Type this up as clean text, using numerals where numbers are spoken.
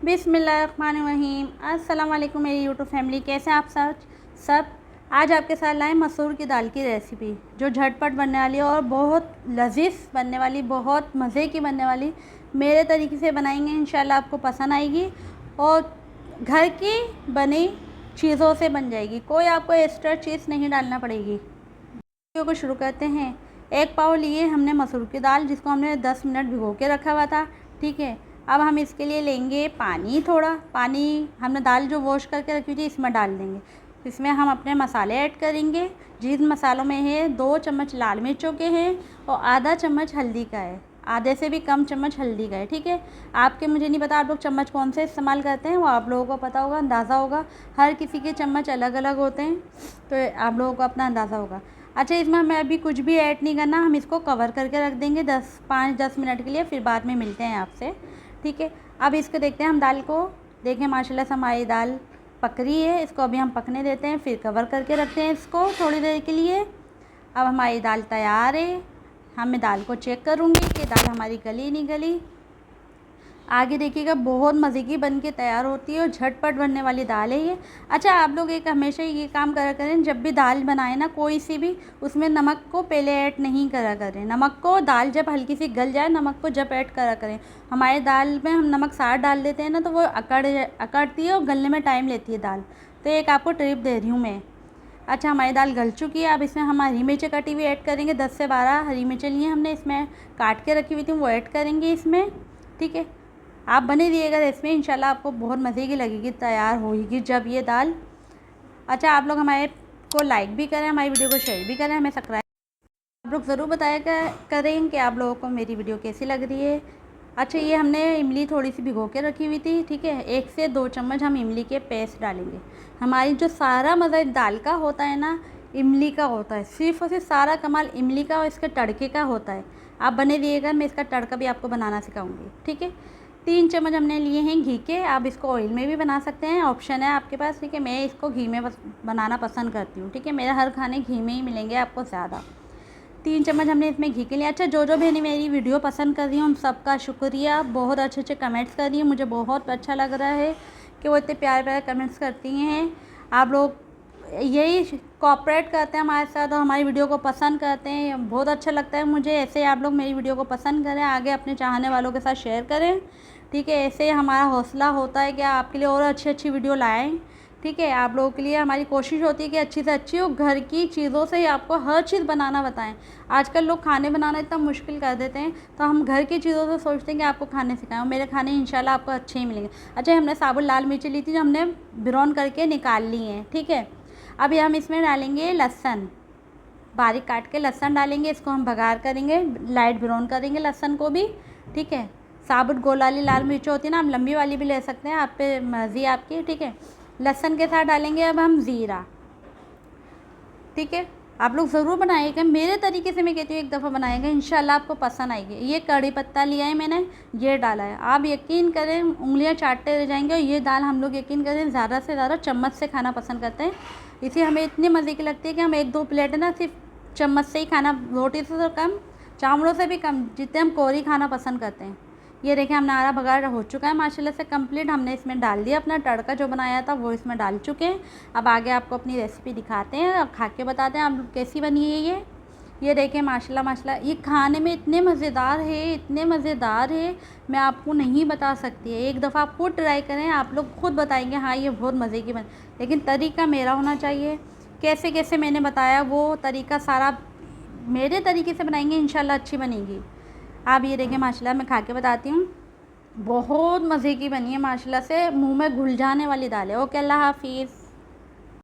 बिस्मिल्लाहिर्रहमानिर्रहीम। अस्सलाम वालेकुम मेरी यूट्यूब फैमिली, कैसे हैं आप सब। आज आपके साथ लाए मसूर की दाल की रेसिपी जो झटपट बनने वाली है और बहुत लजीज बनने वाली, बहुत मज़े की बनने वाली। मेरे तरीके से बनाएंगे, इंशाल्लाह आपको पसंद आएगी और घर की बनी चीज़ों से बन जाएगी। कोई आपको एक्स्ट्रा चीज़ नहीं डालना पड़ेगी। वीडियो को शुरू करते हैं। एक पाव लिए हमने मसूर की दाल, जिसको हमने 10 मिनट भिगो के रखा हुआ था। ठीक है, अब हम इसके लिए लेंगे पानी। थोड़ा पानी हमने दाल जो वॉश करके रखी थी इसमें डाल देंगे। इसमें हम अपने मसाले ऐड करेंगे। जिन मसालों में है 2 चम्मच लाल मिर्चों के हैं और आधा चम्मच हल्दी का है, आधे से भी कम चम्मच हल्दी का है। ठीक है, आपके मुझे नहीं पता आप लोग चम्मच कौन से इस्तेमाल करते हैं, वो आप लोगों को पता होगा, अंदाज़ा होगा। हर किसी के चम्मच अलग अलग होते हैं, तो आप लोगों को अपना अंदाज़ा होगा। अच्छा, इसमें हमें अभी कुछ भी ऐड नहीं करना, हम इसको कवर करके रख देंगे 5-10 मिनट के लिए, फिर बाद में मिलते हैं आपसे। ठीक है, अब इसको देखते हैं हम दाल को। देखें माशाल्लाह से हमारी दाल पक रही है, इसको अभी हम पकने देते हैं, फिर कवर करके रखते हैं इसको थोड़ी देर के लिए। अब हमारी दाल तैयार है। मैं दाल को चेक करूँगी कि दाल हमारी गली नहीं गली। आगे देखिएगा, बहुत मज़े की बन के तैयार होती है और झटपट बनने वाली दाल है ये। अच्छा, आप लोग एक हमेशा ये काम करा करें, जब भी दाल बनाएं ना कोई सी भी, उसमें नमक को पहले ऐड नहीं करा करें। नमक को दाल जब हल्की सी गल जाए, नमक को जब ऐड करा करें। हमारे दाल में हम नमक साथ डाल देते हैं ना, तो वो अकड़ती है और गलने में टाइम लेती है दाल। तो एक आपको टिप दे रही हूँ मैं। अच्छा, हमारी दाल गल चुकी है। अब इसमें हम हरी मिर्चें कटी हुई ऐड करेंगे। 10 से 12 हरी मिर्चें लिए हमने, इसमें काट के रखी हुई थी, वो ऐड करेंगे इसमें। ठीक है, आप बने रहिएगा रेसिपी, इंशाल्लाह आपको बहुत मज़े की लगेगी, तैयार होगी जब ये दाल। अच्छा, आप लोग हमारे को लाइक भी करें, हमारी वीडियो को शेयर भी करें, हमें सब्सक्राइब आप लोग ज़रूर बताया करें कि आप लोगों को मेरी वीडियो कैसी लग रही है। अच्छा, ये हमने इमली थोड़ी सी भिगो के रखी हुई थी। ठीक है, 1 से 2 चम्मच हम इमली के पेस्ट डालेंगे। हमारी जो सारा मज़ा दाल का होता है ना, इमली का होता है। सिर्फ और सिर्फ सारा कमाल इमली का और इसके तड़के का होता है। आप बने रहिएगा, मैं इसका तड़का भी आपको बनाना सिखाऊंगी। ठीक है, 3 चम्मच हमने लिए हैं घी के। आप इसको ऑयल में भी बना सकते हैं, ऑप्शन है आपके पास। ठीक है, मैं इसको घी में बनाना पसंद करती हूँ। ठीक है, मेरे हर खाने घी में ही मिलेंगे आपको ज़्यादा। 3 चम्मच हमने इसमें घी के लिए। अच्छा, जो बहनें मेरी वीडियो पसंद कर रही हैं उन सबका शुक्रिया। बहुत अच्छे कमेंट्स कर रही हैं, मुझे बहुत अच्छा लग रहा है कि वो इतने प्यारे प्यारे कमेंट्स करती हैं। आप लोग यही कोऑपरेट करते हैं हमारे साथ और हमारी वीडियो को पसंद करते हैं। बहुत अच्छा लगता है मुझे, ऐसे आप लोग मेरी वीडियो को पसंद करें, आगे अपने चाहने वालों के साथ शेयर करें। ठीक है, ऐसे हमारा हौसला होता है कि आपके लिए और अच्छी वीडियो लाएँ। ठीक है, आप लोगों के लिए हमारी कोशिश होती है कि अच्छी से अच्छी और घर की चीज़ों से ही आपको हर चीज़ बनाना बताएं। आजकल लोग खाने बनाना इतना मुश्किल कर देते हैं, तो हम घर की चीज़ों से सोचते हैं कि आपको खाने सिखाएं और मेरे खाने इंशाल्लाह आपको अच्छे ही मिलेंगे। अच्छा, हमने साबुत लाल मिर्ची ली थी जो हमने ब्राउन करके निकाल ली हैं। ठीक है, अब हम इसमें डालेंगे लहसुन, बारीक काट के लहसुन डालेंगे। इसको हम बघार करेंगे, लाइट ब्राउन करेंगे लहसुन को भी। ठीक है, साबुत गोल वाली लाल मिर्च होती है ना, हम लंबी वाली भी ले सकते हैं, आप पे मर्ज़ी आपकी। ठीक है, लहसुन के साथ डालेंगे अब हम ज़ीरा। ठीक है, आप लोग ज़रूर बनाइएगा, मेरे तरीके से मैं कहती हूँ एक दफ़ा बनाएगा, इंशाल्लाह आपको पसंद आएगी। ये कड़ी पत्ता लिया है मैंने, ये डाला है। आप यकीन करें उंगलियां चाटते रह जाएंगे। और ये दाल हम लोग यकीन करें ज़्यादा से ज़्यादा चम्मच से खाना पसंद करते हैं। इसे हमें इतनी मज़े की लगती है कि हम 1-2 प्लेट है ना सिर्फ चम्मच से ही खाना, रोटी से तो कम, चावलों से भी कम, जितने हम कोरी खाना पसंद करते हैं। ये देखें, हमने आरा बघार हो चुका है माशाल्लाह से कंप्लीट। हमने इसमें डाल दिया अपना तड़का जो बनाया था, वो इसमें डाल चुके हैं। अब आगे आपको अपनी रेसिपी दिखाते हैं और खा के बताते हैं आप कैसी बनी है ये देखें माशाल्लाह माशाल्लाह, ये खाने में इतने मज़ेदार है, इतने मज़ेदार है, मैं आपको नहीं बता सकती है। एक दफ़ा आप खुद ट्राई करें, आप लोग खुद बताएंगे हाँ ये बहुत मज़े की बन। लेकिन तरीका मेरा होना चाहिए, कैसे कैसे मैंने बताया वो तरीका सारा मेरे तरीके से बनाएंगे, इंशाल्लाह अच्छी बनेगी। आप ये देखें माशाल्लाह, मैं खा के बताती हूँ, बहुत मज़े की बनी है माशाल्लाह से, मुंह में घुल जाने वाली दाल है। ओके, अल्लाह हाफिज़।